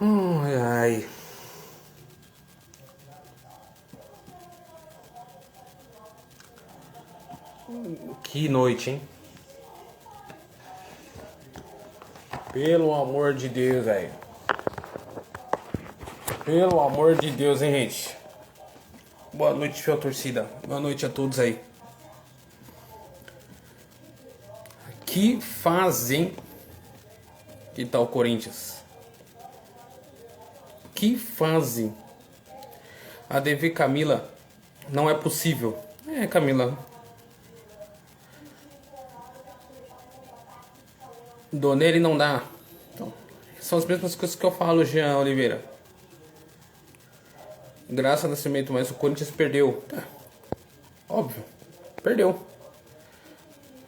Ai, ai. Que noite, hein? Pelo amor de Deus, velho. Pelo amor de Deus, hein, gente? Boa noite, fiel torcida. Boa noite a todos aí. Que fazem. Que tal o Corinthians? Que fazem. A DV Camila, não é possível. É, Camila. Donelli não dá. Então, são as mesmas coisas que eu falo, Jean Oliveira. Graça Nascimento, mas o Corinthians perdeu. Tá. Óbvio. Perdeu.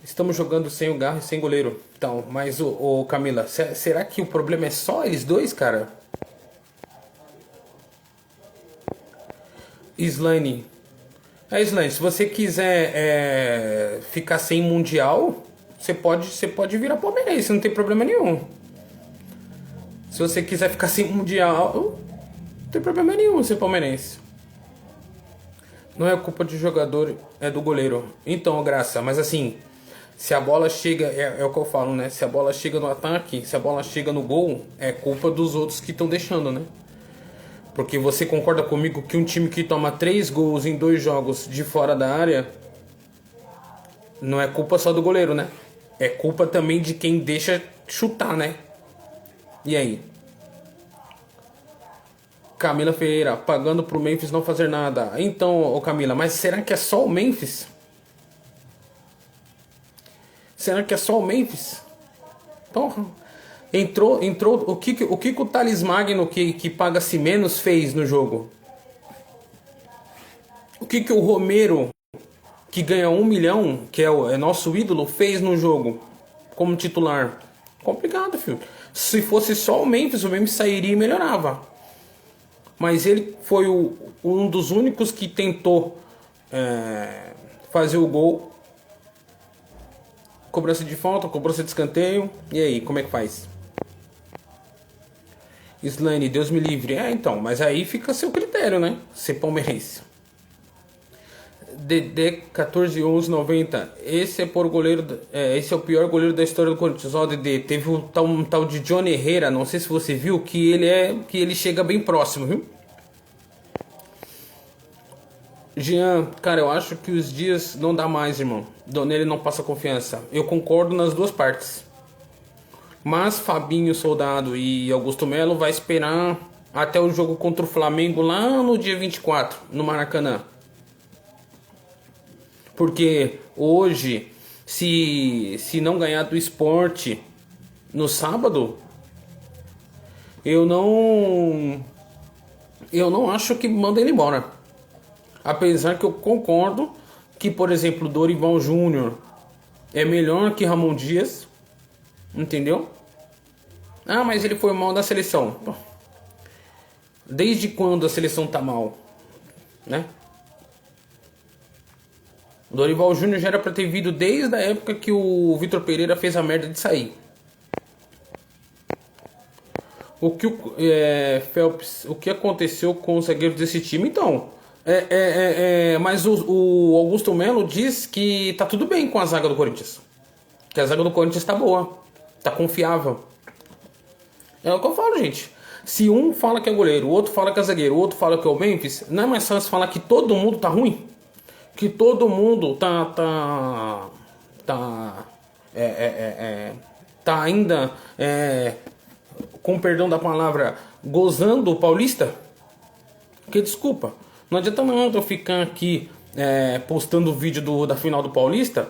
Estamos jogando sem o Garro e sem goleiro. Então, mas o Camila, será que o problema é só eles dois, cara? Slane. Slane, se você quiser ficar sem Mundial, você pode virar palmeirense, não tem problema nenhum. Se você quiser ficar sem Mundial, não tem problema nenhum ser palmeirense. Não é culpa de jogador, é do goleiro. Então, Graça, mas assim, se a bola chega, é o que eu falo, né? Se a bola chega no ataque, se a bola chega no gol, é culpa dos outros que estão deixando, né? Porque você concorda comigo que um time que toma 3 gols em 2 jogos de fora da área não é culpa só do goleiro, né? É culpa também de quem deixa chutar, né? E aí? Camila Ferreira, pagando pro Memphis não fazer nada. Então, Camila, mas será que é só o Memphis? Será que é só o Memphis? Porra. Entrou o que o Thales Magno, que paga-se menos, fez no jogo? O que o Romero, que ganha 1 milhão, que é nosso ídolo, fez no jogo como titular? Complicado, filho. Se fosse só o Memphis sairia e melhorava. Mas ele foi um dos únicos que tentou fazer o gol. Cobrança de falta, cobrança de escanteio. E aí, como é que faz? Slane, Deus me livre. Então, mas aí fica a seu critério, né? Ser palmeirense. DD 141190. Esse é por goleiro. Esse é o pior goleiro da história do Corinthians. Ó, DD, teve um tal de Johnny Herrera, não sei se você viu, que ele chega bem próximo, viu? Jean, cara, eu acho que os dias não dá mais, irmão. Donelli não passa confiança. Eu concordo nas duas partes. Mas Fabinho Soldado e Augusto Melo vai esperar até o jogo contra o Flamengo lá no dia 24, no Maracanã. Porque hoje, se não ganhar do Sport no sábado, eu não acho que manda ele embora. Apesar que eu concordo que, por exemplo, Dorival Júnior é melhor que Ramon Dias. Entendeu? Ah, mas ele foi mal da seleção. Desde quando a seleção tá mal? Né? Dorival Júnior já era pra ter vindo desde a época que o Vitor Pereira fez a merda de sair. Phelps, o que aconteceu com os zagueiros desse time? Então, mas o Augusto Melo diz que tá tudo bem com a zaga do Corinthians. Que a zaga do Corinthians tá boa. Tá confiável. É o que eu falo, gente. Se um fala que é goleiro, o outro fala que é zagueiro, o outro fala que é o Memphis, não é mais fácil falar que todo mundo tá ruim? Que todo mundo tá ainda, com perdão da palavra, gozando o Paulista? Porque, desculpa, não adianta nada eu ficar aqui postando o vídeo da final do Paulista,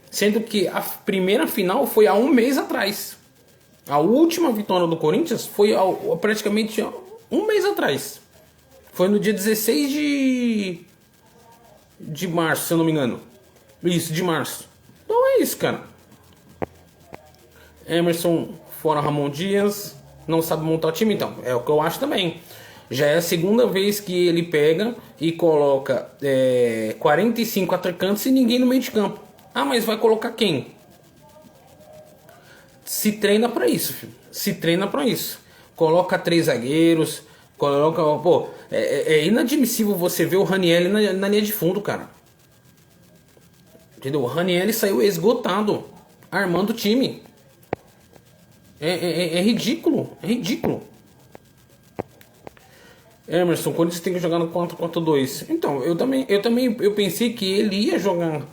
sendo que a primeira final foi há um mês atrás. A última vitória do Corinthians foi praticamente um mês atrás. Foi no dia 16 de março, se eu não me engano. Isso, de março. Então é isso, cara. Emerson, fora Ramon Dias, não sabe montar o time, então. É o que eu acho também. Já é a segunda vez que ele pega e coloca 45 atacantes e ninguém no meio de campo. Ah, mas vai colocar quem? Se treina pra isso, filho. Se treina pra isso. coloca 3 zagueiros, coloca... Pô, é inadmissível você ver o Ranieri na linha de fundo, cara. Entendeu? O Ranieri saiu esgotado, armando o time. É ridículo, é ridículo. Emerson, quando você tem que jogar no 4-4-2. Então, eu também eu pensei que ele ia jogar.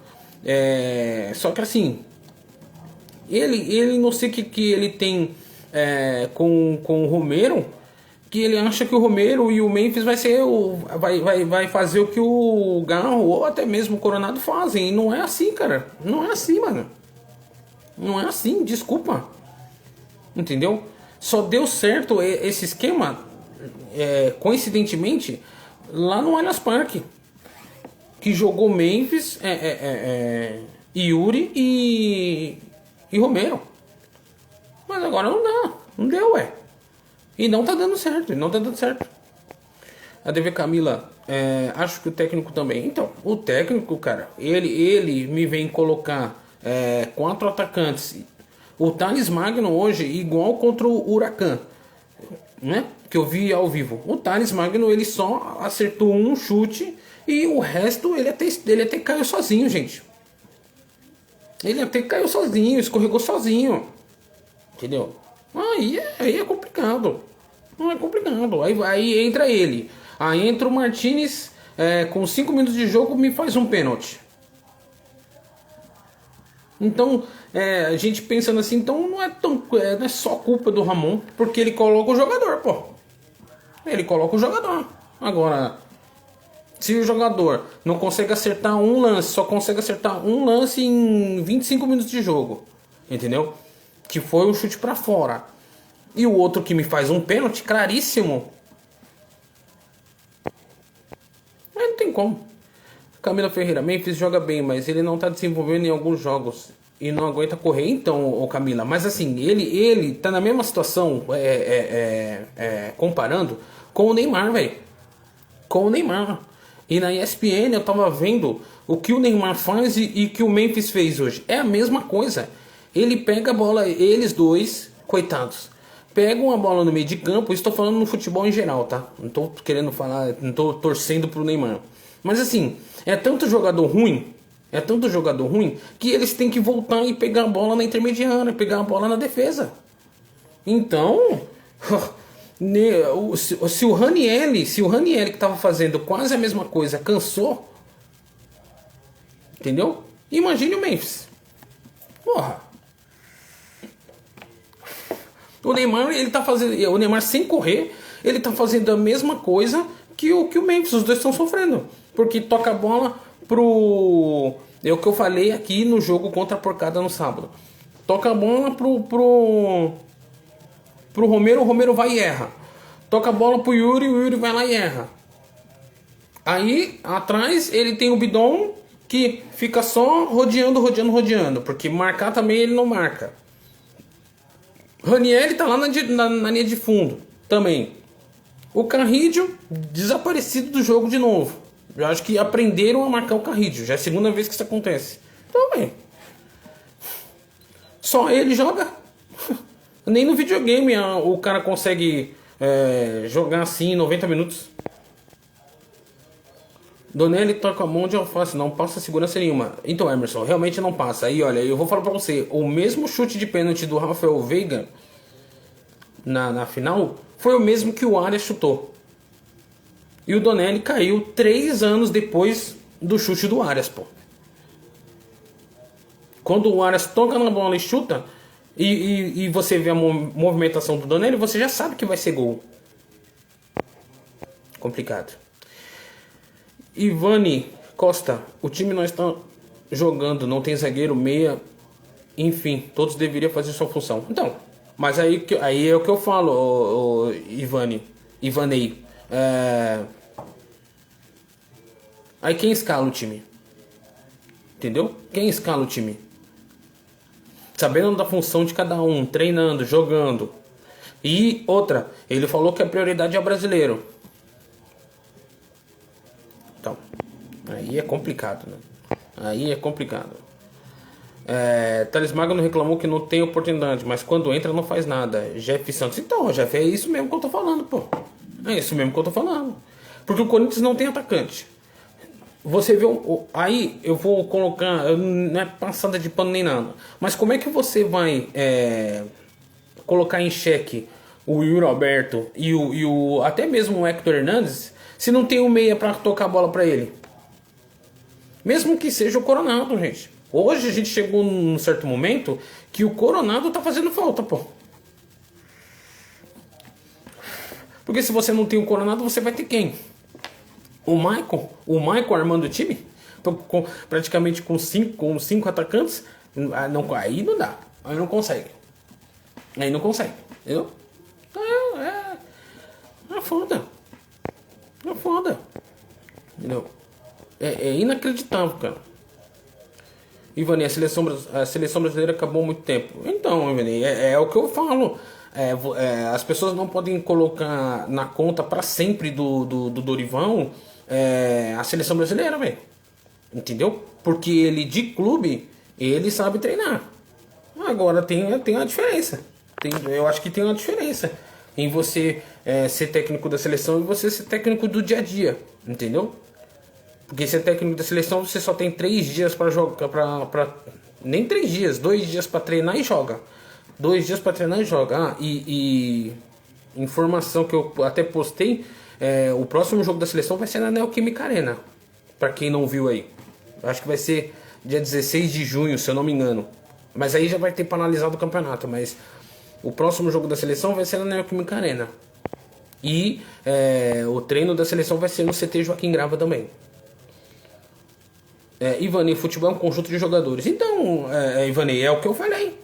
Só que assim, ele não sei o que ele tem com o Romero, que ele acha que o Romero e o Memphis vai fazer o que o Garro ou até mesmo o Coronado fazem. E não é assim, cara. Não é assim, mano. Não é assim, desculpa. Entendeu? Só deu certo esse esquema, coincidentemente, lá no Allianz Parque, que jogou Memphis, Yuri e Romero. Mas agora não dá, não deu, e não tá dando certo, A DV Camila, acho que o técnico também. Então, o técnico, cara, ele me vem colocar 4 atacantes. O Thales Magno hoje, igual contra o Huracan, né? Que eu vi ao vivo. O Thales Magno, ele só acertou um chute e o resto ele até caiu sozinho, gente. Ele até caiu sozinho, escorregou sozinho. Entendeu? Aí é complicado. Não é complicado. Aí entra ele. Aí entra o Martinez, com 5 minutos de jogo, me faz um pênalti. Então, a gente pensando assim, então não é só culpa do Ramon, porque ele coloca o jogador, pô. Ele coloca o jogador. Agora, se o jogador não consegue acertar um lance, só consegue acertar um lance em 25 minutos de jogo, entendeu? Que foi o chute pra fora. E o outro que me faz um pênalti claríssimo. Mas não tem como. Camila Ferreira, Memphis joga bem, mas ele não tá desenvolvendo em alguns jogos e não aguenta correr. Então, o Camila, mas assim, ele tá na mesma situação, comparando com o Neymar, velho. Com o Neymar. E na ESPN eu tava vendo o que o Neymar faz e que o Memphis fez hoje. É a mesma coisa. Ele pega a bola, eles dois, coitados, pegam a bola no meio de campo. Estou falando no futebol em geral, tá? Não tô querendo falar, não tô torcendo pro Neymar. Mas assim, é tanto jogador ruim, que eles têm que voltar e pegar a bola na intermediária, pegar a bola na defesa. Então, se o Ranieri que estava fazendo quase a mesma coisa cansou, entendeu? Imagine o Memphis. Porra. O Neymar sem correr, ele tá fazendo a mesma coisa que o Memphis. Os dois estão sofrendo. Porque toca a bola pro... É o que eu falei aqui no jogo contra a Porcada no sábado. Toca a bola pro Romero, o Romero vai e erra. Toca a bola pro Yuri, o Yuri vai lá e erra. Aí, atrás, ele tem o Bidon, que fica só rodeando, porque marcar também ele não marca. Ranieri tá lá na linha de fundo também. O Carrillo desaparecido do jogo de novo. Eu acho que aprenderam a marcar o Carrillo. Já é a segunda vez que isso acontece. Então, bem. Só ele joga. Nem no videogame o cara consegue jogar assim 90 minutos. Donelli toca a mão de alface, não passa segurança nenhuma. Então, Emerson, realmente não passa. Aí, olha, eu vou falar pra você. O mesmo chute de pênalti do Rafael Veiga na final foi o mesmo que o Arias chutou. E o Donelli caiu 3 anos depois do chute do Arias, pô. Quando o Arias toca na bola e chuta, e você vê a movimentação do Donelli, você já sabe que vai ser gol. Complicado. Ivani Costa, o time não está jogando, não tem zagueiro, meia, enfim, todos deveriam fazer sua função. Então, mas aí é o que eu falo, Ivanei. Aí quem escala o time? Entendeu? Quem escala o time? Sabendo da função de cada um, treinando, jogando. E outra, ele falou que a prioridade é o brasileiro. Então, aí é complicado, né? Aí é complicado. Thales Magno reclamou que não tem oportunidade, mas quando entra não faz nada. Jeff Santos. Então, Jeff, é isso mesmo que eu tô falando, pô. É isso mesmo que eu tô falando. Porque o Corinthians não tem atacante. Você vê. Aí eu vou colocar. Não é passada de pano nem nada. Mas como é que você vai colocar em xeque o Yuri Alberto e até mesmo o Hector Hernandes se não tem um meia pra tocar a bola pra ele? Mesmo que seja o Coronado, gente. Hoje a gente chegou num certo momento que o Coronado tá fazendo falta, pô. Porque se você não tem o Coronado, você vai ter quem? O Michael armando o time? Praticamente com cinco atacantes? Aí não dá. Aí não consegue. Aí não consegue. Entendeu? É foda. É foda. Entendeu? É inacreditável, cara. Ivani, a seleção brasileira acabou há muito tempo. Então, Ivani, é o que eu falo. As pessoas não podem colocar na conta para sempre do Dorival a seleção brasileira, velho. Entendeu? Porque ele de clube, ele sabe treinar. Agora tem a diferença. Eu acho que tem uma diferença em você ser técnico da seleção e você ser técnico do dia a dia. Entendeu? Porque ser técnico da seleção você só tem 3 dias para jogar, nem 3 dias, 2 dias para treinar e joga. 2 dias para treinar e joga. E informação que eu até postei, o próximo jogo da seleção vai ser na Neoquímica Arena. Para quem não viu aí. Acho que vai ser dia 16 de junho, se eu não me engano. Mas aí já vai ter penalizado o campeonato. Mas o próximo jogo da seleção vai ser na Neoquímica Arena. E o treino da seleção vai ser no CT Joaquim Grava também. Ivani, futebol é um conjunto de jogadores. Então, Ivani, é o que eu falei.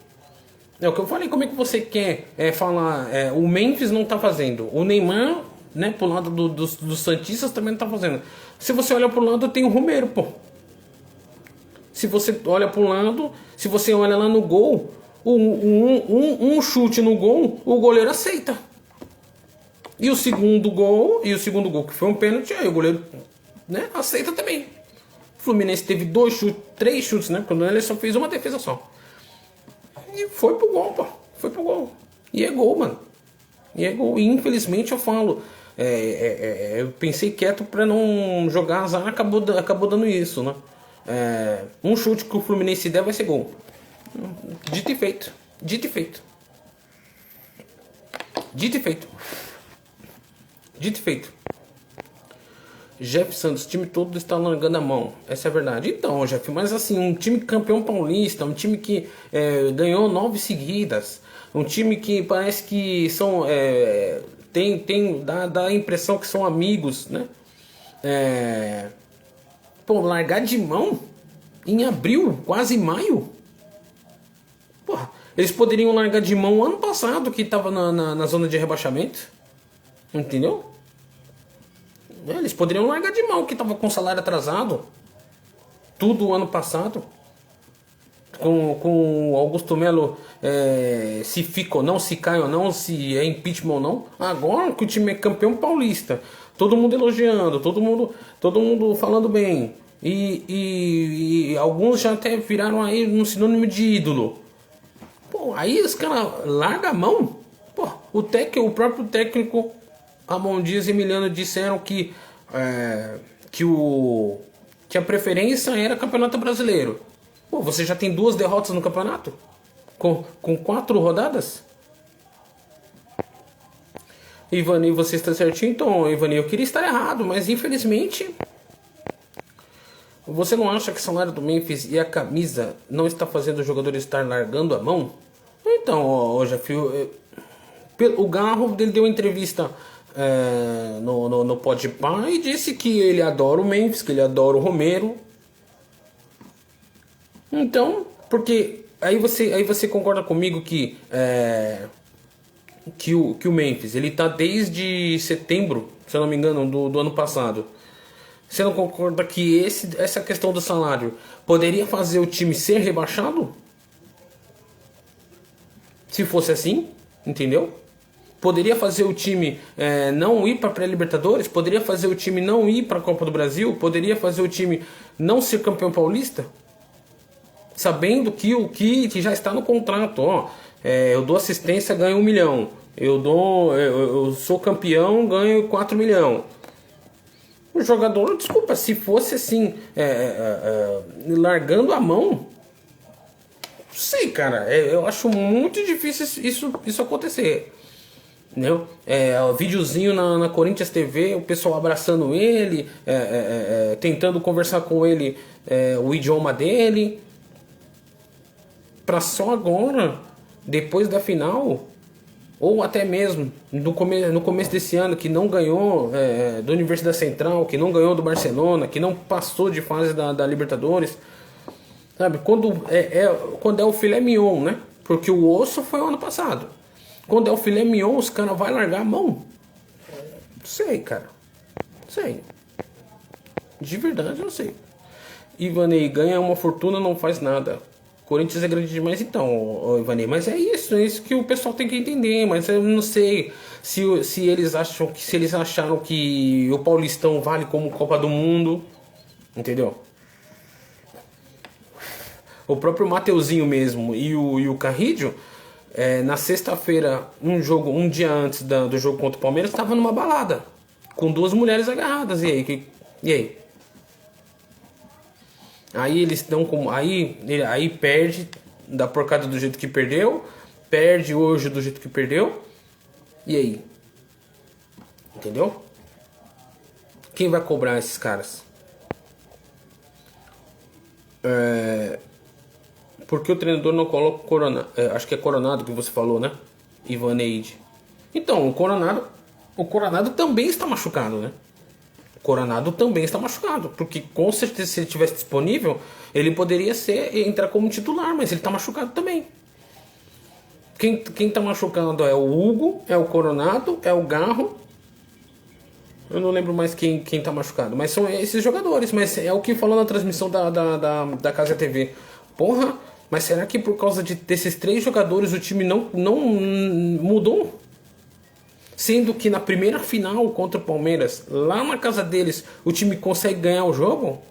É o que eu falei. Como é que você quer falar? O Memphis não tá fazendo. O Neymar, né, pro lado dos Santistas também não tá fazendo. Se você olha pro lado, tem o Romero, pô. Se você olha pro lado, se você olha lá no gol, um chute no gol, o goleiro aceita. E o segundo gol, que foi um pênalti, aí o goleiro, né, aceita também. O Fluminense teve 3 chutes, né? Quando ele só fez uma defesa só. E foi pro gol, pô. Foi pro gol. E é gol, mano. E é gol. E infelizmente eu falo. Eu pensei quieto pra não jogar azar, acabou dando isso, né? Um chute que o Fluminense der vai ser gol. Dito e feito. Dito e feito. Dito e feito. Dito e feito. Jeff Santos, o time todo está largando a mão. Essa é a verdade. Então, Jeff, mas assim, um time campeão paulista, um time que ganhou 9 seguidas, um time que parece que são. Dá a impressão que são amigos, né? Largar de mão em abril, quase maio. Porra, eles poderiam largar de mão ano passado, que estava na zona de rebaixamento. Entendeu? Eles poderiam largar de mão, que estava com salário atrasado. Tudo o ano passado. Com o Augusto Melo, se fica ou não, se cai ou não, se é impeachment ou não. Agora que o time é campeão paulista, todo mundo elogiando, todo mundo falando bem. E alguns já até viraram aí um sinônimo de ídolo. Pô, aí os caras largam a mão. Pô, o próprio técnico Ramon Dias e Emiliano disseram que a preferência era Campeonato Brasileiro. Pô, você já tem 2 derrotas no campeonato? Com 4 rodadas? Ivani, você está certinho? Então, Ivani, eu queria estar errado, mas infelizmente... Você não acha que o salário do Memphis e a camisa não está fazendo o jogador estar largando a mão? Então, Jeff, o Garro dele deu uma entrevista no Podpah e disse que ele adora o Memphis, que ele adora o Romero. Então, porque aí você concorda comigo que o Memphis ele tá desde setembro, se eu não me engano, do ano passado. Você não concorda que essa questão do salário poderia fazer o time ser rebaixado? Se fosse assim, entendeu? Poderia fazer o time não ir para a pré-Libertadores? Poderia fazer o time não ir para a Copa do Brasil? Poderia fazer o time não ser campeão paulista? sabendo que o que já está no contrato, ó, eu dou assistência, ganho 1 milhão, eu sou campeão, ganho 4 milhões. O jogador, desculpa, se fosse assim, largando a mão, não sei, cara, eu acho muito difícil isso acontecer. Entendeu? O videozinho na Corinthians TV, o pessoal abraçando ele, tentando conversar com ele o idioma dele, pra só agora, depois da final, ou até mesmo no começo desse ano, que não ganhou da Universidade Central, que não ganhou do Barcelona, que não passou de fase da Libertadores, sabe? Quando é o filé mignon, né? Porque o osso foi o ano passado. Quando é o filé mignon, os caras vão largar a mão. Não sei, cara. Não sei. De verdade, eu não sei. Ivanei, ganha uma fortuna, não faz nada. Corinthians é grande demais, então, Ivanei. Mas é isso que o pessoal tem que entender. Mas eu não sei se eles acharam que o Paulistão vale como Copa do Mundo. Entendeu? O próprio Mateuzinho mesmo e o Carrídio, na sexta-feira, um dia antes do jogo contra o Palmeiras, estava numa balada com 2 mulheres agarradas. E aí? Aí eles dão como. Aí perde da porcada do jeito que perdeu. Perde hoje do jeito que perdeu. E aí? Entendeu? Quem vai cobrar esses caras? Porque o treinador não coloca o Coronado. Acho que é Coronado que você falou, né? Ivaneide. Então, o Coronado também está machucado, né? O Coronado também está machucado. Porque com certeza, se ele tivesse disponível, ele poderia entrar como titular, mas ele está machucado também. Quem está machucado é o Hugo, é o Coronado, é o Garro. Eu não lembro mais quem está machucado. Mas são esses jogadores. Mas é o que falou na transmissão da Casa TV. Porra, mas será que por causa desses 3 jogadores o time não mudou? Sendo que na primeira final contra o Palmeiras, lá na casa deles, o time consegue ganhar o jogo?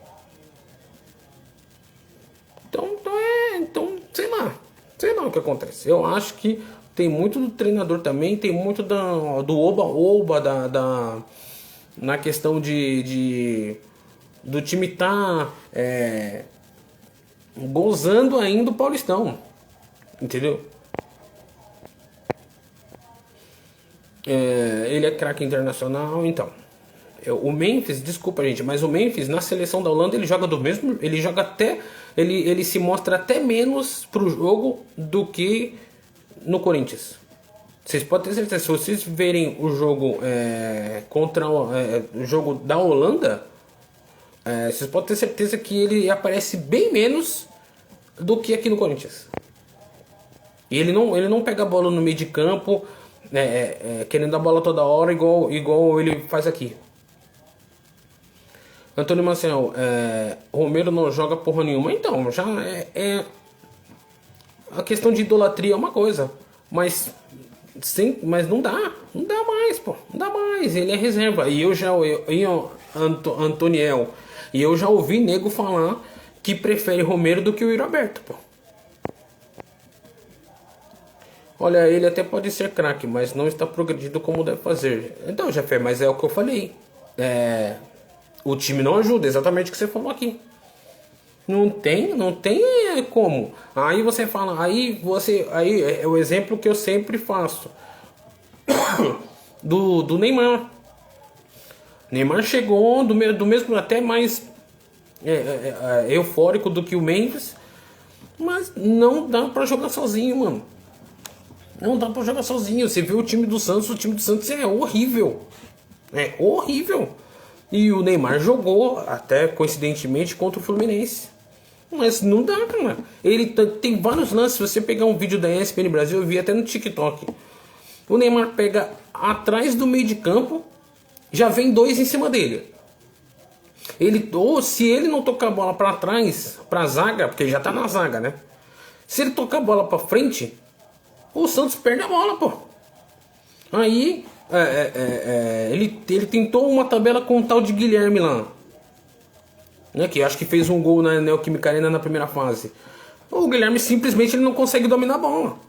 Então sei lá. Sei lá o que acontece. Eu acho que tem muito do treinador também, tem muito do oba-oba, na questão do time tá gozando ainda o Paulistão. Entendeu? Ele é craque internacional, então. O Memphis, desculpa gente, mas o Memphis na seleção da Holanda ele joga do mesmo, ele joga até, ele se mostra até menos pro jogo do que no Corinthians. Vocês podem ter certeza, se vocês verem o jogo contra o jogo da Holanda, vocês podem ter certeza que ele aparece bem menos do que aqui no Corinthians. E ele não pega a bola no meio de campo, querendo a bola toda hora, igual ele faz aqui. Antônio Marcel, Romero não joga porra nenhuma. Então, já a questão de idolatria é uma coisa, mas não dá mais, pô, não dá mais. Ele é reserva. E Antoniel, e eu já ouvi nego falar que prefere Romero do que o Roberto, pô. Olha, ele até pode ser craque, mas não está progredindo como deve fazer. Então, Jefé, mas é o que eu falei. O time não ajuda, exatamente o que você falou aqui. Não tem como. Aí você fala, aí é o exemplo que eu sempre faço. do Neymar. Neymar chegou do mesmo até mais eufórico do que o Memphis, mas não dá pra jogar sozinho, mano. Não dá pra jogar sozinho. Você vê o time do Santos é horrível. É horrível. E o Neymar jogou, até coincidentemente, contra o Fluminense. Mas não dá, cara. Ele tem vários lances. Se você pegar um vídeo da ESPN Brasil, eu vi até no TikTok. O Neymar pega atrás do meio de campo, já vem 2 em cima dele. Ou se ele não tocar a bola pra trás, pra zaga, porque ele já tá na zaga, né? Se ele tocar a bola pra frente, o Santos perde a bola, pô. Aí ele tentou uma tabela com o tal de Guilherme lá, né, que acho que fez um gol na Neoquímica Arena na primeira fase. O Guilherme simplesmente ele não consegue dominar a bola.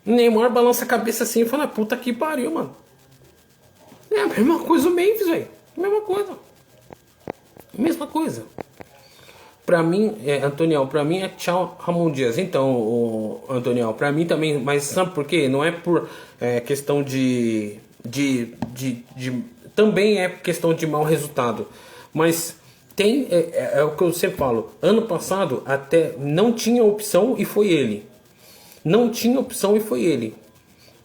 O Neymar balança a cabeça assim e fala, puta que pariu, mano. É a mesma coisa o Memphis, velho. Mesma coisa. Mesma coisa. Pra mim, Antoniel, pra mim é tchau Ramon Dias. Então, Antoniel, pra mim também, mas sabe por quê? Não é por questão também é questão de mau resultado. Mas tem, é o que eu sempre falo. Ano passado até não tinha opção e foi ele. Não tinha opção e foi ele.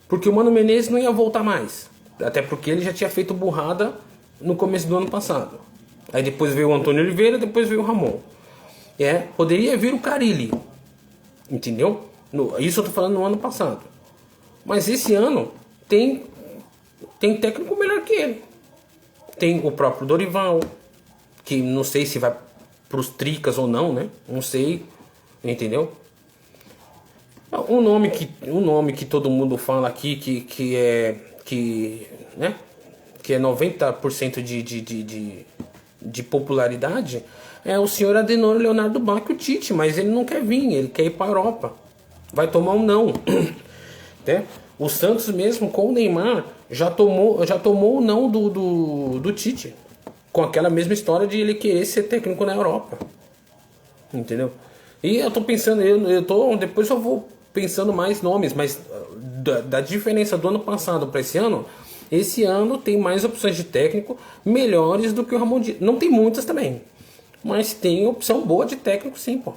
Porque o Mano Menezes não ia voltar mais. Até porque ele já tinha feito burrada no começo do ano passado. Aí depois veio o Antônio Oliveira, depois veio o Ramon. Poderia vir o Carille. Entendeu? Isso eu tô falando no ano passado. Mas esse ano tem técnico melhor que ele. Tem o próprio Dorival, que não sei se vai pros Tricas ou não, né? Não sei. Entendeu? Um nome que todo mundo fala aqui que é 90% de popularidade é o senhor Adenor Leonardo Bach, o Tite, mas ele não quer vir, ele quer ir para a Europa. Vai tomar um não. Né? O Santos mesmo com o Neymar já tomou o não do Tite, com aquela mesma história de ele querer ser técnico na Europa. Entendeu? E eu tô pensando, depois eu vou pensando mais nomes, mas da diferença do ano passado para esse ano tem mais opções de técnico melhores do que o Ramon Dias. Não tem muitas também, mas tem opção boa de técnico sim, pô.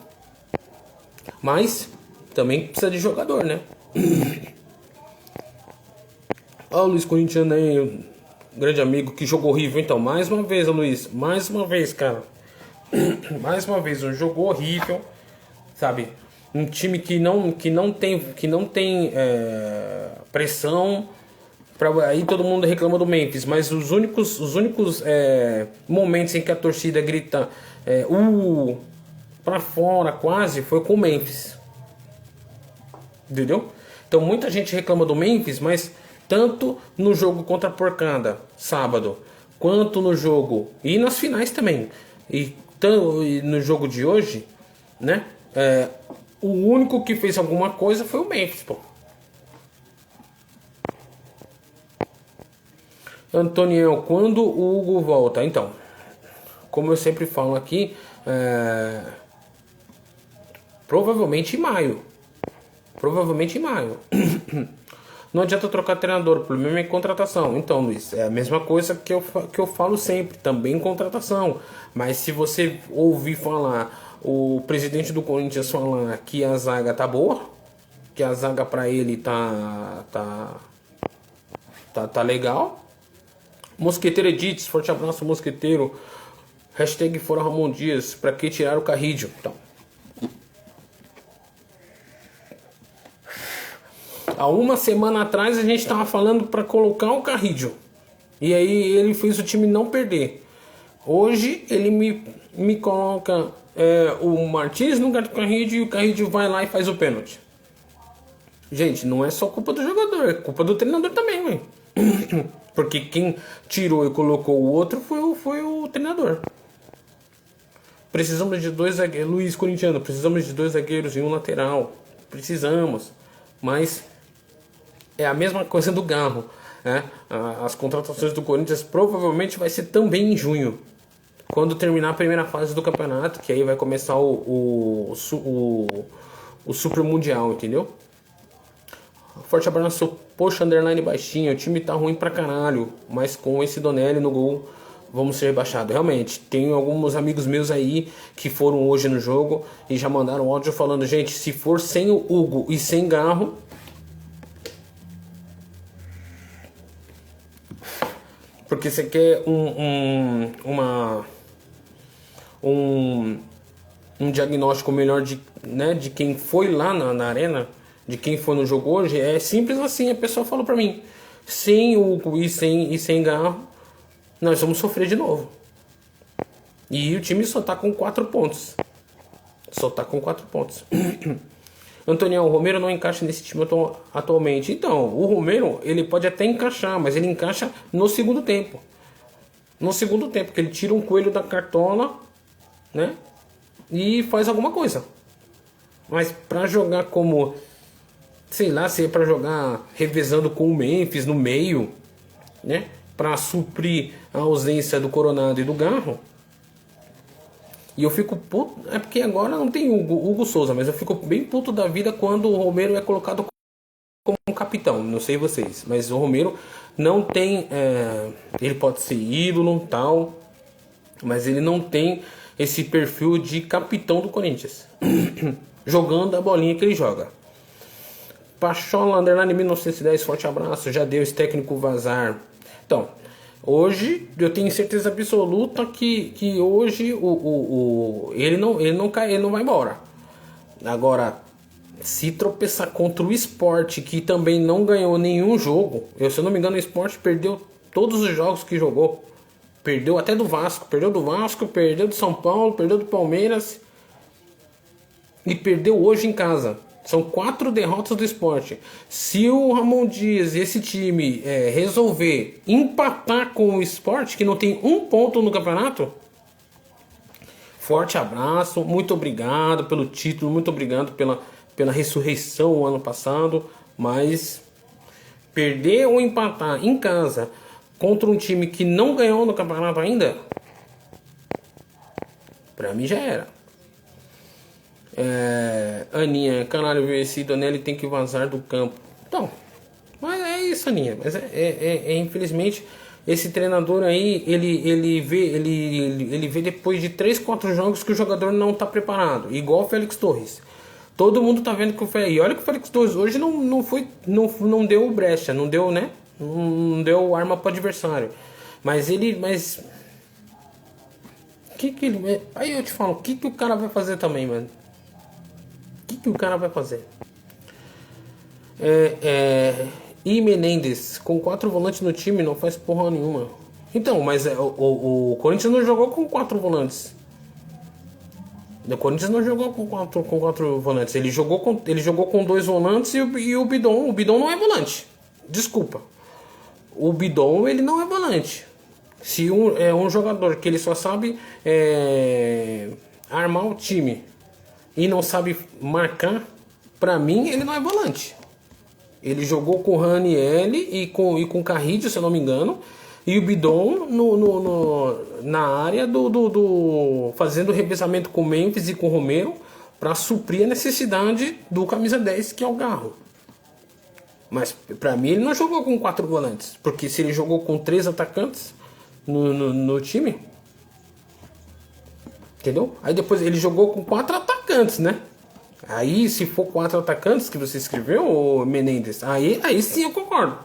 Mas também precisa de jogador, né? Ó, o Luiz Corintiano aí, um grande amigo que jogou horrível. Então, mais uma vez, Luiz, mais uma vez, cara. Mais uma vez, um jogo horrível, sabe? Um time que não tem pressão. Aí todo mundo reclama do Memphis, mas os únicos momentos em que a torcida grita pra fora quase foi com o Memphis. Entendeu? Então muita gente reclama do Memphis, mas tanto no jogo contra a Porcada, sábado, quanto no jogo e nas finais também, e no jogo de hoje, né? O único que fez alguma coisa foi o Memphis, pô. Antoniel, quando o Hugo volta? Então, como eu sempre falo aqui, provavelmente em maio. Provavelmente em maio. Não adianta trocar treinador, o problema é contratação. Então, Luiz, é a mesma coisa que eu falo sempre, também contratação. Mas se você ouvir falar o presidente do Corinthians falar que a zaga tá boa, que a zaga pra ele tá legal. Mosqueteiro Edits, forte abraço, Mosqueteiro. Hashtag fora Ramon Dias, pra que tirar o Carrídio? Então, há uma semana atrás a gente tava falando pra colocar o Carrídio. E aí ele fez o time não perder. Hoje ele me coloca o Martins no lugar do Carrídio e o Carrídio vai lá e faz o pênalti. Gente, não é só culpa do jogador, é culpa do treinador também, velho. Porque quem tirou e colocou o outro foi o treinador. Precisamos de 2 zagueiros. Luiz Corintiano, precisamos de 2 zagueiros e um lateral. Precisamos. Mas é a mesma coisa do Garro, né? As contratações do Corinthians provavelmente vai ser também em junho, quando terminar a primeira fase do campeonato, que aí vai começar o Super Mundial, entendeu? Forte abraço, poxa, underline baixinho. O time tá ruim pra caralho, mas com esse Donelli no gol vamos ser rebaixados. Realmente, tenho alguns amigos meus aí que foram hoje no jogo e já mandaram áudio falando: gente, se for sem o Hugo e sem Garro, porque você quer um diagnóstico melhor de quem foi lá na arena, de quem foi no jogo hoje, é simples assim. A pessoa falou pra mim: sem Hugo e sem Garro, nós vamos sofrer de novo. E o time só tá com 4 pontos. Só tá com 4 pontos. Antoniel, o Romero não encaixa nesse time atualmente. Então, o Romero, ele pode até encaixar, mas ele encaixa no segundo tempo. No segundo tempo, que ele tira um coelho da cartola, né? E faz alguma coisa. Mas pra jogar como, sei lá, se é pra jogar revezando com o Memphis no meio, né? Pra suprir a ausência do Coronado e do Garro. E eu fico puto, é porque agora não tem Hugo Souza, mas eu fico bem puto da vida quando o Romero é colocado como um capitão. Não sei vocês, mas o Romero não tem, ele pode ser ídolo tal, mas ele não tem esse perfil de capitão do Corinthians. Jogando a bolinha que ele joga. Pachola Underline 1910, forte abraço. Já deu esse técnico vazar. Então, hoje eu tenho certeza absoluta que hoje ele não vai embora. Agora, se tropeçar contra o Sport, que também não ganhou nenhum jogo, se eu não me engano, o Sport perdeu todos os jogos que jogou. Perdeu até do Vasco. Perdeu do São Paulo, perdeu do Palmeiras. E perdeu hoje em casa. São 4 derrotas do Sport. Se o Ramon Dias e esse time resolver empatar com o Sport, que não tem um ponto no campeonato, forte abraço, muito obrigado pelo título, muito obrigado pela ressurreição ano passado. Mas perder ou empatar em casa contra um time que não ganhou no campeonato ainda, pra mim já era. Aninha, caralho, esse Donelli tem que vazar do campo. Então, mas é isso, Aninha. Mas infelizmente esse treinador aí, ele vê depois de 3, 4 jogos que o jogador não tá preparado, igual o Félix Torres. Todo mundo tá vendo que o Félix, e olha que o Félix Torres hoje não deu brecha, não deu, né? Não deu arma pro adversário. Mas aí eu te falo, o que o cara vai fazer também, mano? O que o cara vai fazer? E Menendez, com 4 volantes no time, não faz porra nenhuma. Então, mas o Corinthians não jogou com 4 volantes. O Corinthians não jogou com quatro volantes. Ele jogou com 2 volantes e o Bidon. O Bidon não é volante. Desculpa. O Bidon, ele não é volante. Se um jogador que ele só sabe armar o time e não sabe marcar, pra mim ele não é volante. Ele jogou com o Raniel e com o Carrillo, se eu não me engano, e o Bidon na área fazendo revezamento com o Memphis e com o Romero para suprir a necessidade do camisa 10, que é o Garro. Mas pra mim ele não jogou com 4 volantes, porque se ele jogou com 3 atacantes no time, entendeu? Aí depois ele jogou com 4 atacantes, né? Aí se for 4 atacantes que você escreveu, Menendez, aí sim eu concordo.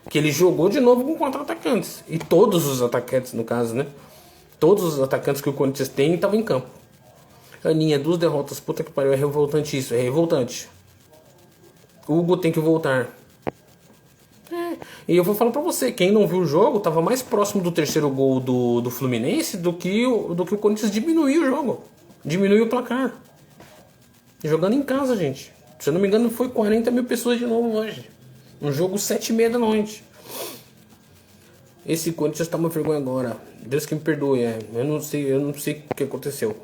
Que ele jogou de novo com 4 atacantes. E todos os atacantes, no caso, né? Todos os atacantes que o Corinthians tem estavam em campo. Aninha, 2 derrotas, puta que pariu, é revoltante isso, é revoltante. Hugo tem que voltar. E eu vou falar pra você, quem não viu o jogo, tava mais próximo do terceiro gol do Fluminense do que o Corinthians diminuiu o jogo. Diminuiu o placar. Jogando em casa, gente. Se eu não me engano, foi 40 mil pessoas de novo hoje. Um jogo 7h30 da noite. Esse Corinthians tá uma vergonha agora. Deus que me perdoe, Eu não sei o que aconteceu.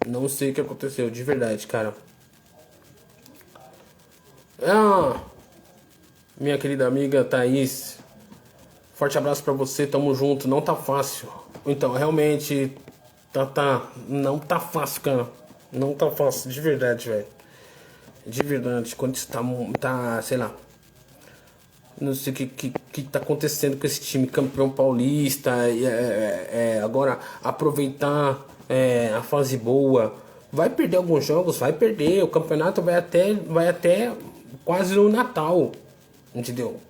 Não sei o que aconteceu, de verdade, cara. Minha querida amiga Thaís, forte abraço pra você, tamo junto. Não tá fácil. Então, realmente, não tá fácil, cara. Não tá fácil, de verdade, velho. De verdade, quando tá, sei lá. Não sei o que tá acontecendo com esse time campeão paulista. Agora, aproveitar a fase boa. Vai perder alguns jogos, vai perder. O campeonato vai até quase no Natal. Entendeu?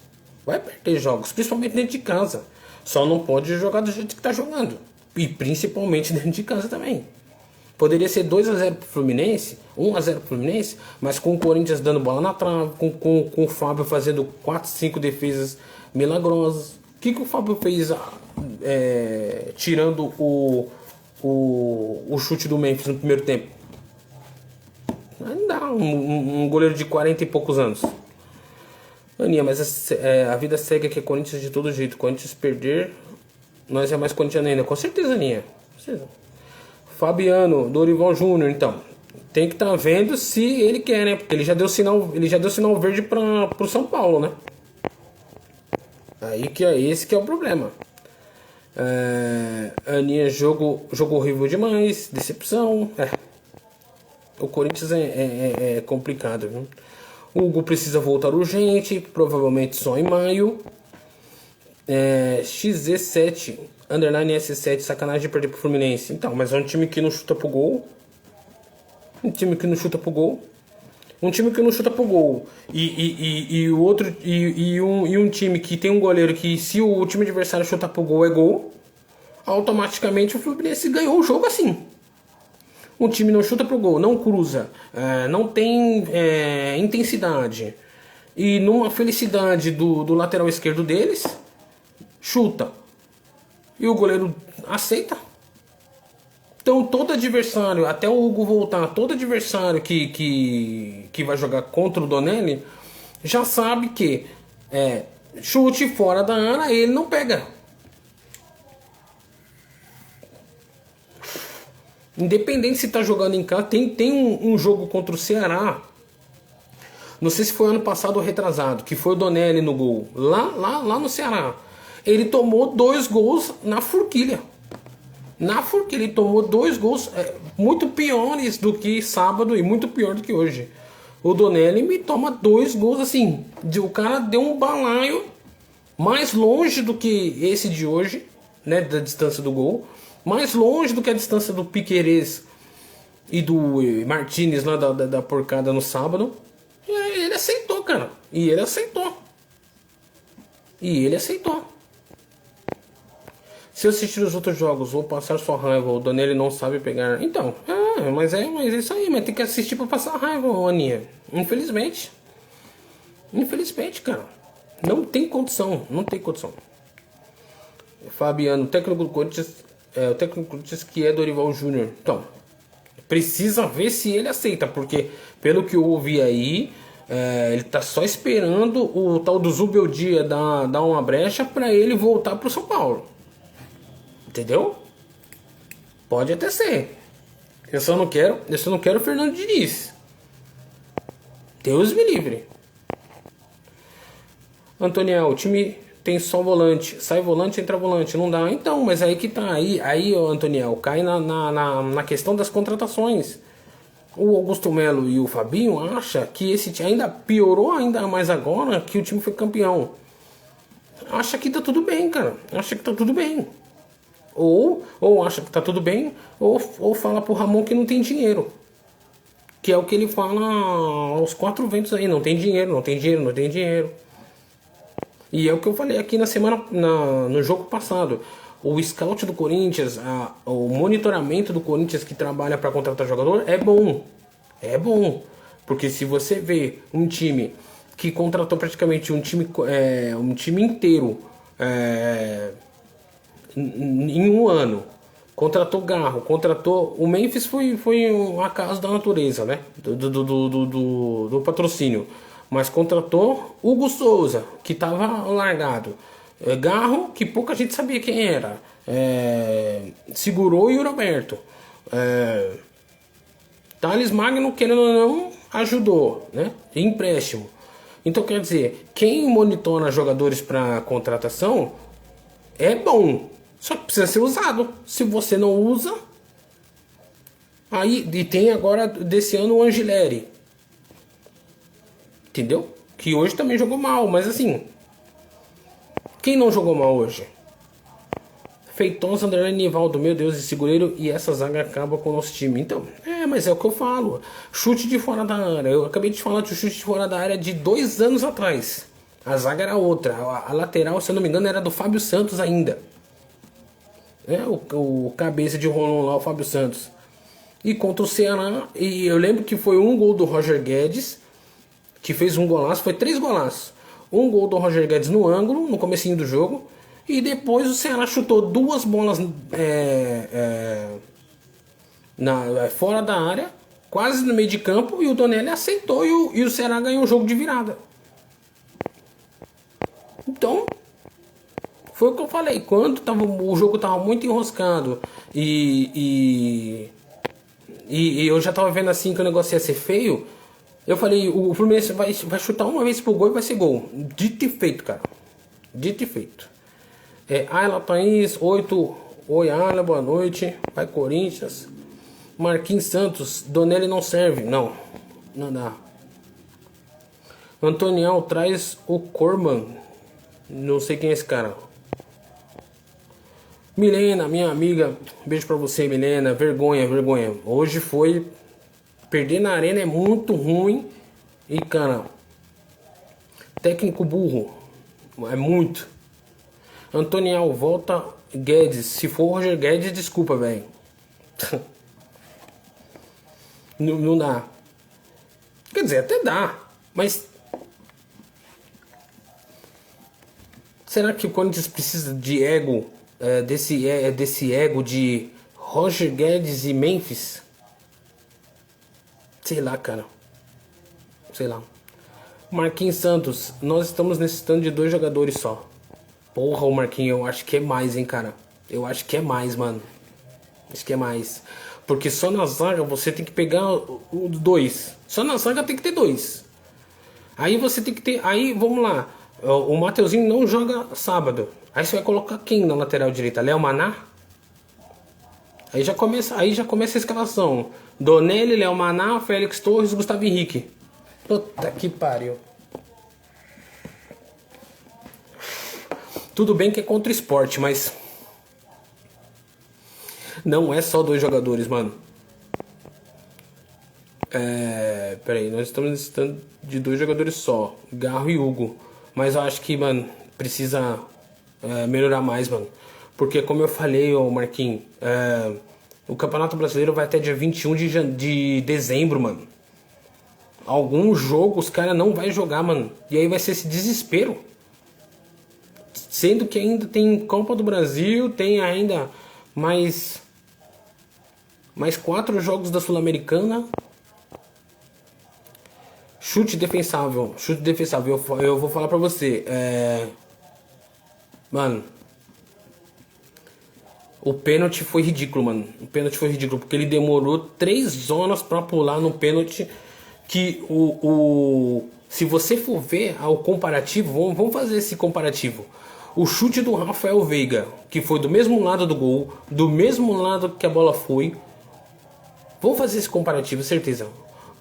Vai perder jogos, principalmente dentro de casa. Só não pode jogar do jeito que tá jogando. E principalmente dentro de casa também. Poderia ser 2-0 pro Fluminense, 1-0 pro Fluminense, mas com o Corinthians dando bola na trave, com o Fábio fazendo 4, 5 defesas milagrosas. O que o Fábio fez tirando o chute do Memphis no primeiro tempo? Não dá, um goleiro de 40 e poucos anos. Aninha, mas a vida segue aqui, Corinthians de todo jeito. Corinthians perder, nós é mais corintiano ainda. Com certeza, Aninha. Com certeza. Fabiano, Dorival Júnior, então. Tem que estar vendo se ele quer, né? Porque ele já deu sinal verde para pro São Paulo, né? Aí que é esse que é o problema. Aninha, jogo horrível demais, decepção. O Corinthians é complicado, viu? O Hugo precisa voltar urgente, provavelmente só em maio. XZ7, underline S7, sacanagem de perder pro Fluminense. Então, mas é um time que não chuta pro gol. Um time que não chuta pro gol. Um time que não chuta pro gol. E o outro. E um time que tem um goleiro que, se o time adversário chutar pro gol, é gol. Automaticamente o Fluminense ganhou o jogo assim. Um time não chuta pro gol, não cruza, não tem intensidade. E numa felicidade do lateral esquerdo deles, chuta. E o goleiro aceita. Então todo adversário, até o Hugo voltar, todo adversário que vai jogar contra o Donelli já sabe que chute fora da área ele não pega. Independente se tá jogando em casa, tem um jogo contra o Ceará. Não sei se foi ano passado ou retrasado, que foi o Donelli no gol. Lá no Ceará. Ele tomou 2 gols na forquilha. Ele tomou 2 gols muito piores do que sábado e muito pior do que hoje. O Donelli me toma 2 gols assim. O cara deu um balaio mais longe do que esse de hoje, né, da distância do gol. Mais longe do que a distância do Piquerez e do Martinez lá da porcada no sábado. E ele aceitou, cara. E ele aceitou. Se eu assistir os outros jogos, vou passar sua raiva. O Donelli não sabe pegar. Então, mas é isso aí. Mas tem que assistir pra passar raiva, Aninha. Infelizmente, cara. Não tem condição. Fabiano, técnico do Corinthians. O técnico do Corinthians que é Dorival Júnior. Então, precisa ver se ele aceita. Porque, pelo que eu ouvi aí, ele tá só esperando o tal do Zubeldia dar uma brecha pra ele voltar pro São Paulo. Entendeu? Pode até ser. Eu só não quero o Fernando Diniz. Deus me livre. Antoniel, o time tem só volante. Sai volante, entra volante. Não dá. Então, mas aí que tá. Aí Antoniel, cai na questão das contratações. O Augusto Melo e o Fabinho acham que esse time ainda piorou ainda mais agora que o time foi campeão. Acha que tá tudo bem, cara. Acha que tá tudo bem. Ou acha que tá tudo bem, ou fala pro Ramon que não tem dinheiro. Que é o que ele fala aos 4 ventos aí. Não tem dinheiro. E é o que eu falei aqui no jogo passado. O scout do Corinthians, o monitoramento do Corinthians que trabalha para contratar jogador é bom. É bom. Porque se você vê um time que contratou praticamente um time inteiro em um ano, contratou Garro, contratou... O Memphis foi um acaso da natureza, né? Do patrocínio. Mas contratou Hugo Souza, que estava largado. Garro, que pouca gente sabia quem era. Segurou, e o Roberto. Thales Magno, querendo ou não, ajudou, né? Empréstimo. Então, quer dizer, quem monitora jogadores para contratação é bom. Só que precisa ser usado. Se você não usa... Aí, e tem agora, desse ano, o Angileri. Entendeu? Que hoje também jogou mal, mas assim... Quem não jogou mal hoje? Feitosa, André, Nivaldo, meu Deus, esse goleiro e essa zaga acaba com o nosso time. Então, mas é o que eu falo. Chute de fora da área. Eu acabei de falar de chute de fora da área de 2 anos atrás. A zaga era outra. A lateral, se eu não me engano, era do Fábio Santos ainda. O cabeça de rolão lá, o Fábio Santos. E contra o Ceará, e eu lembro que foi um gol do Roger Guedes, que fez um golaço, foi 3 golaços. Um gol do Roger Guedes no ângulo, no comecinho do jogo. E depois o Ceará chutou 2 bolas fora da área, quase no meio de campo, e o Donelli aceitou e o Ceará ganhou o jogo de virada. Então, foi o que eu falei. Quando o jogo estava muito enroscado e E eu já tava vendo assim que o negócio ia ser feio. Eu falei, o Fluminense vai chutar uma vez pro gol e vai ser gol. Dito e feito, cara. Dito e feito. Ayla Thaís, 8. Oi, Ayla, boa noite. Vai, Corinthians. Marquinhos Santos, Donelli não serve. Não, não dá. Antoniel traz o Corman. Não sei quem é esse cara. Milena, minha amiga. Beijo pra você, Milena. Vergonha, vergonha. Hoje foi. Perder na arena é muito ruim. E, cara, técnico burro. É muito. Antoniel, volta Guedes. Se for Roger Guedes, desculpa, velho. Não dá. Quer dizer, até dá. Mas será que o Corinthians precisa de ego? Desse ego de Roger Guedes e Memphis? Sei lá, cara. Sei lá. Marquinhos Santos, nós estamos necessitando de 2 jogadores só. Porra, o Marquinhos, eu acho que é mais, hein, cara. Eu acho que é mais, mano. Acho que é mais. Porque só na zaga você tem que pegar os 2. Só na zaga tem que ter 2. Aí você tem que ter... Aí, vamos lá. O Mateuzinho não joga sábado. Aí você vai colocar quem na lateral direita? Léo Maná? Aí já começa a escalação. Donelli, Léo Maná, Félix Torres, Gustavo Henrique. Puta que pariu. Tudo bem que é contra o esporte, mas... Não é só 2 jogadores, mano. Peraí, nós estamos necessitando de 2 jogadores só. Garro e Hugo. Mas eu acho que, mano, precisa melhorar mais, mano. Porque como eu falei, ô Marquinhos, o Campeonato Brasileiro vai até dia 21 de dezembro, mano. Algum jogo os caras não vai jogar, mano. E aí vai ser esse desespero. Sendo que ainda tem Copa do Brasil, tem ainda mais 4 jogos da Sul-Americana. Chute defensável. Eu vou falar pra você. Mano, o pênalti foi ridículo, mano. O pênalti foi ridículo, porque ele demorou 3 zonas pra pular no pênalti. Que se você for ver o comparativo, vamos fazer esse comparativo. O chute do Rafael Veiga, que foi do mesmo lado do gol, do mesmo lado que a bola foi. Vamos fazer esse comparativo, certeza.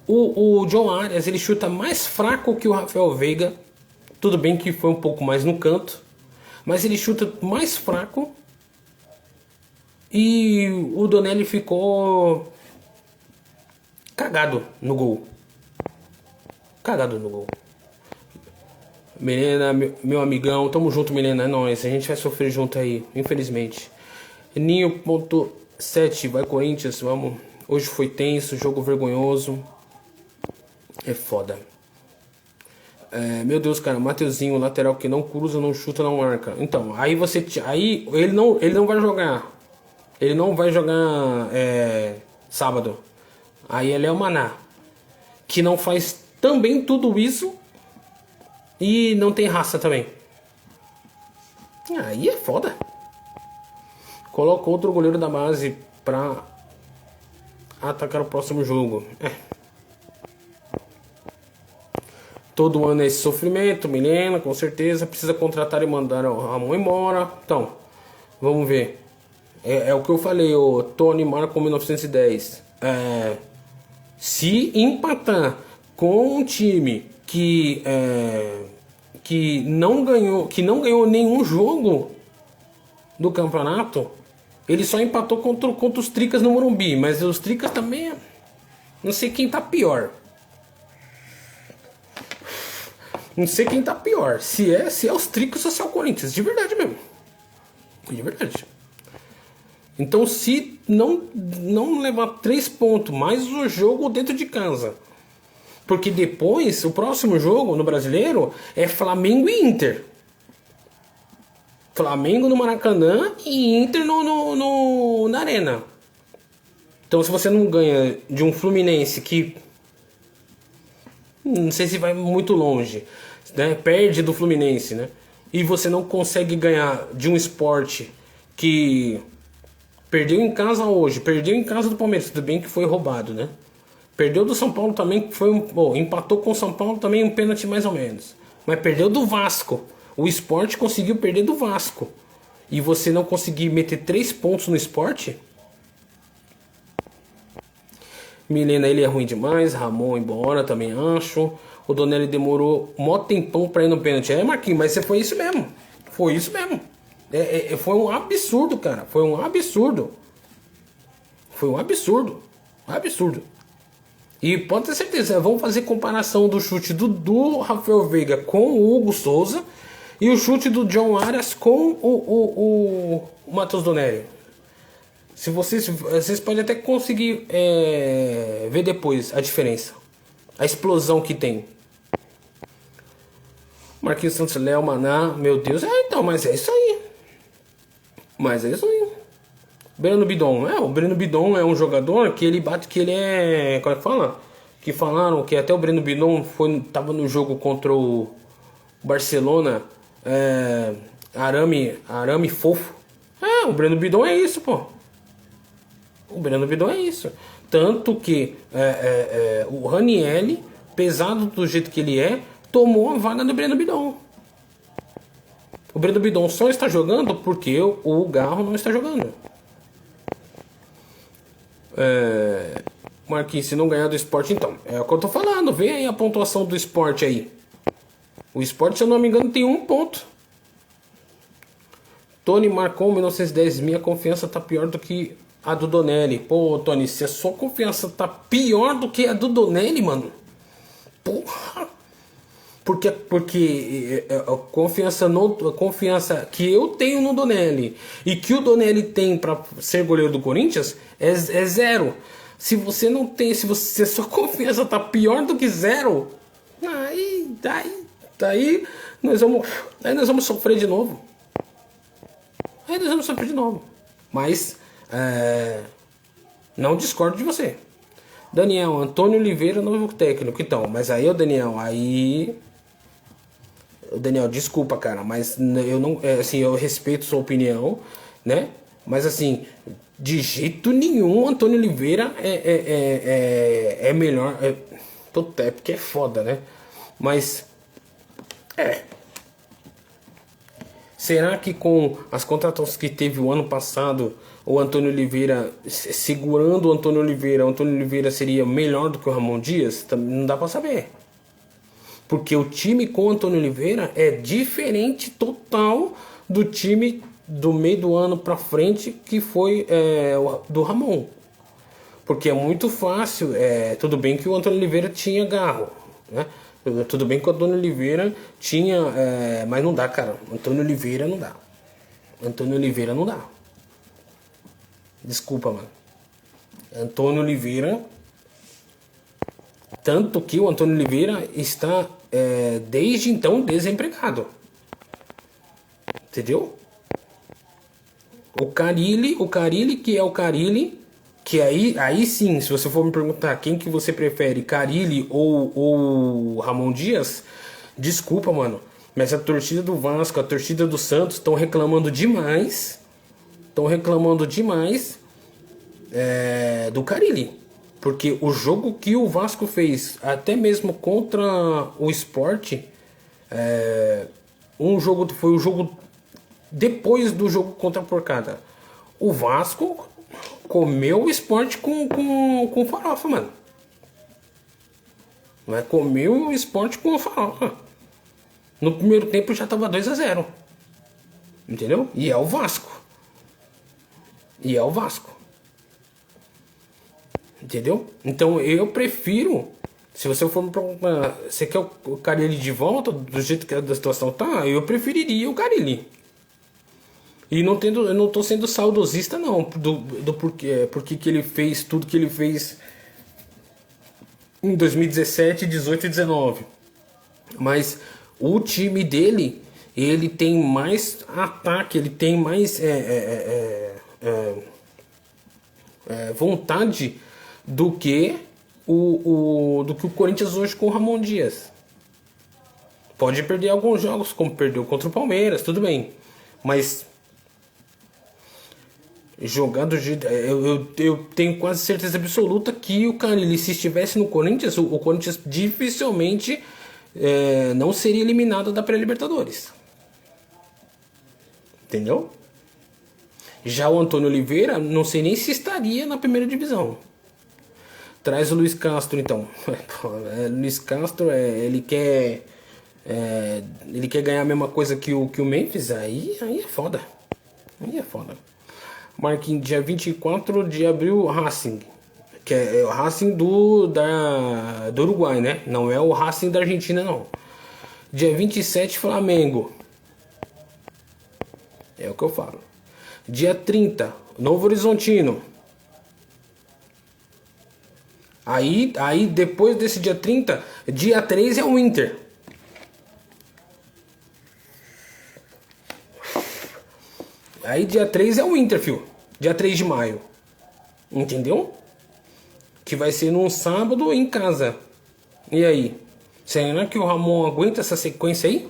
O John Arias, ele chuta mais fraco que o Rafael Veiga. Tudo bem que foi um pouco mais no canto, mas ele chuta mais fraco. E o Donelli ficou cagado no gol. Cagado no gol. Milena, meu amigão, tamo junto, Milena, é nóis. A gente vai sofrer junto aí, infelizmente. Ninho.7, vai Corinthians, vamos. Hoje foi tenso, jogo vergonhoso. É foda. Meu Deus, cara, Mateuzinho, lateral que não cruza, não chuta, não marca. Então, aí ele não vai jogar. Ele não vai jogar sábado. Aí ele é o Maná, que não faz também tudo isso e não tem raça também. Aí é foda. Coloca outro goleiro da base pra atacar o próximo jogo. Todo ano é esse sofrimento, Milena, com certeza. Precisa contratar e mandar a mão embora. Então, vamos ver. É o que eu falei, o Tony Marco 1910. Se empatar com um time que não ganhou nenhum jogo do campeonato, ele só empatou contra os Tricas no Morumbi. Mas os Tricas também, não sei quem tá pior. Não sei quem tá pior. Se é os Tricas ou se é o Corinthians. De verdade mesmo. De verdade. Então, se não levar 3 pontos mais o jogo dentro de casa. Porque depois, o próximo jogo no Brasileiro é Flamengo e Inter. Flamengo no Maracanã e Inter na Arena. Então, se você não ganha de um Fluminense que não sei se vai muito longe, né? Perde do Fluminense, né? E você não consegue ganhar de um Sport que Perdeu em casa hoje, perdeu em casa do Palmeiras, tudo bem que foi roubado, né? Perdeu do São Paulo também, que foi empatou com o São Paulo também um pênalti mais ou menos. Mas perdeu do Vasco. O Sport conseguiu perder do Vasco. E você não conseguir meter 3 pontos no Sport? Milena, ele é ruim demais. Ramon embora, também acho. O Donelli demorou mó tempão pra ir no pênalti. É, Marquinhos, mas foi isso mesmo. Foi isso mesmo. Foi um absurdo, cara. Foi um absurdo. Foi um absurdo. Absurdo. E pode ter certeza, vamos fazer comparação do chute do Rafael Veiga com o Hugo Souza e o chute do John Arias com o Matheus Donelli. Se vocês podem até conseguir ver depois a diferença, a explosão que tem. Marquinhos Santos, Léo, Maná, meu Deus, então, mas é isso aí. Mas é isso aí. Breno Bidon, o Breno Bidon é um jogador que ele bate, que ele é, como é que fala? Que falaram que até o Breno Bidon tava no jogo contra o Barcelona, arame fofo. O Breno Bidon é isso, pô. O Breno Bidon é isso. Tanto que o Ranielli, pesado do jeito que ele tomou a vaga do Breno Bidon. O Breno Bidon só está jogando porque o Garro não está jogando. Marquinhos, se não ganhar do Sport, então. É o que eu tô falando. Vê aí a pontuação do Sport aí. O Sport, se eu não me engano, tem 1 ponto. Tony marcou 1910. Minha confiança tá pior do que a do Donelli. Pô, Tony, se a sua confiança tá pior do que a do Donelli, mano. Porra. Porque a confiança que eu tenho no Donelli e que o Donelli tem para ser goleiro do Corinthians é zero. Se você não tem, se a sua confiança tá pior do que zero, aí nós vamos sofrer de novo. Mas não discordo de você. Daniel, Antônio Oliveira, novo técnico. Então, mas aí o Daniel, Daniel, desculpa, cara, mas eu não, assim, eu respeito sua opinião, né? Mas assim, de jeito nenhum, Antônio Oliveira é melhor. Porque é foda, né? Mas será que com as contratações que teve o ano passado, o Antônio Oliveira, segurando o Antônio Oliveira seria melhor do que o Ramon Dias? Não dá pra saber. Porque o time com o Antônio Oliveira é diferente total do time do meio do ano pra frente, que foi do Ramon. Porque é muito fácil, tudo bem que o Antônio Oliveira tinha garro, né? Tudo bem que o Antônio Oliveira tinha, mas não dá, cara. Antônio Oliveira não dá. Desculpa, mano. Antônio Oliveira. Tanto que o Antônio Oliveira está desde então desempregado. Entendeu? O Carille, que é o Carille, que aí sim, se você for me perguntar quem que você prefere, Carille ou Ramon Dias, desculpa, mano, mas a torcida do Vasco, a torcida do Santos estão reclamando demais. Do Carille. Porque o jogo que o Vasco fez, até mesmo contra o Sport, foi o jogo depois do jogo contra a Porcada. O Vasco comeu o Sport com farofa, mano. Mas comeu o Sport com farofa. No primeiro tempo já tava 2-0. Entendeu? E é o Vasco. Entendeu? Então eu prefiro. Se você for me perguntar, você quer o Carille de volta do jeito que a situação tá? Eu preferiria o Carille. E eu não tô sendo saudosista não do porque que ele fez tudo que ele fez em 2017, 18 e 19. Mas o time dele, ele tem mais ataque, ele tem mais vontade do que o Corinthians hoje com o Ramon Dias. Pode perder alguns jogos, como perdeu contra o Palmeiras, tudo bem. Mas Jogando eu tenho quase certeza absoluta que o Carille, se estivesse no Corinthians, o Corinthians dificilmente não seria eliminado da pré-Libertadores. Entendeu? Já o Antônio Oliveira, não sei nem se estaria na primeira divisão. Traz o Luiz Castro, então. Luiz Castro, ele quer ganhar a mesma coisa que o Memphis, aí é foda. Aí é foda. Marquinhos, dia 24 de abril, Racing. Que é o Racing do Uruguai, né? Não é o Racing da Argentina, não. Dia 27, Flamengo. É o que eu falo. Dia 30, Novo Horizontino. Aí depois desse dia 30, dia 3 é o Inter. Aí dia 3 é o Inter, filho. Dia 3 de maio. Entendeu? Que vai ser num sábado em casa. E aí? Será que o Ramon aguenta essa sequência aí?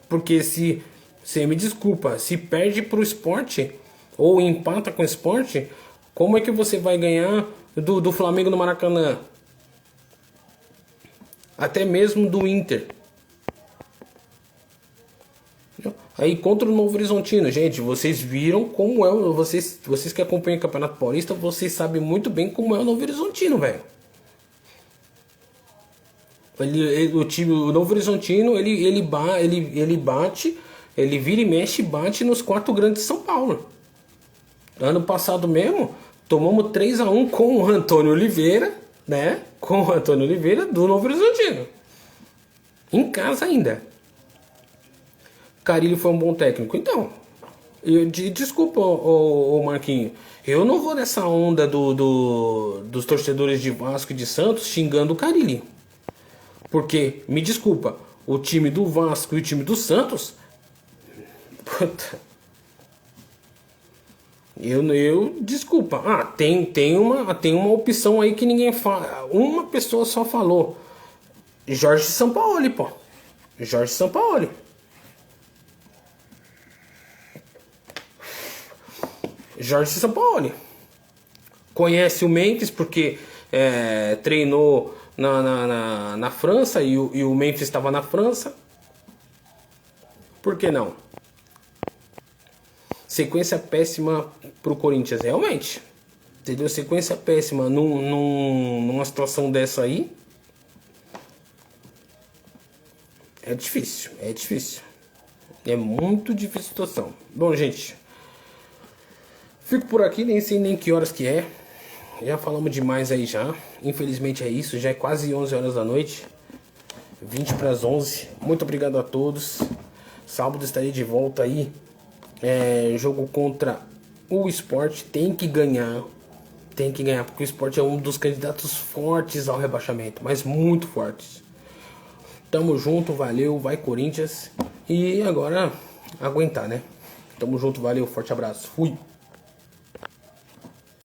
Porque se... Você me desculpa, se perde pro Sport ou empata com o Sport, como é que você vai ganhar do Flamengo no Maracanã? Até mesmo do Inter. Aí contra o Novo Horizontino, gente, vocês viram como é, vocês que acompanham o Campeonato Paulista, vocês sabem muito bem como é o Novo Horizontino, velho. O Novo Horizontino, ele bate, ele vira e mexe e bate nos 4 grandes de São Paulo. Ano passado mesmo, tomamos 3-1 com o Antônio Oliveira, né? Com o Antônio Oliveira do Novo Horizontino. Em casa ainda. Carille foi um bom técnico. Então, desculpa, o Marquinhos, eu não vou nessa onda dos torcedores de Vasco e de Santos xingando o Carille. Porque, me desculpa, o time do Vasco e o time do Santos... Puta... Eu desculpa. Tem uma opção aí que ninguém fala. Uma pessoa só falou. Jorge Sampaoli, pô. Jorge Sampaoli. Jorge Sampaoli. Conhece o Memphis porque treinou na França e o Memphis estava na França. Por que não? Sequência péssima pro Corinthians, realmente. Entendeu? Sequência péssima numa situação dessa aí. É difícil, é difícil. É muito difícil a situação. Bom, gente, fico por aqui, nem sei nem que horas que é. Já falamos demais aí já. Infelizmente é isso, já é quase 11 horas da noite. 20 para as 11. Muito obrigado a todos. Sábado estarei de volta aí. Jogo contra o Sport. Tem que ganhar. Tem que ganhar, porque o Sport é um dos candidatos fortes ao rebaixamento. Mas muito fortes. Tamo junto, valeu, vai Corinthians. E agora aguentar, né? Tamo junto, valeu, forte abraço. Fui.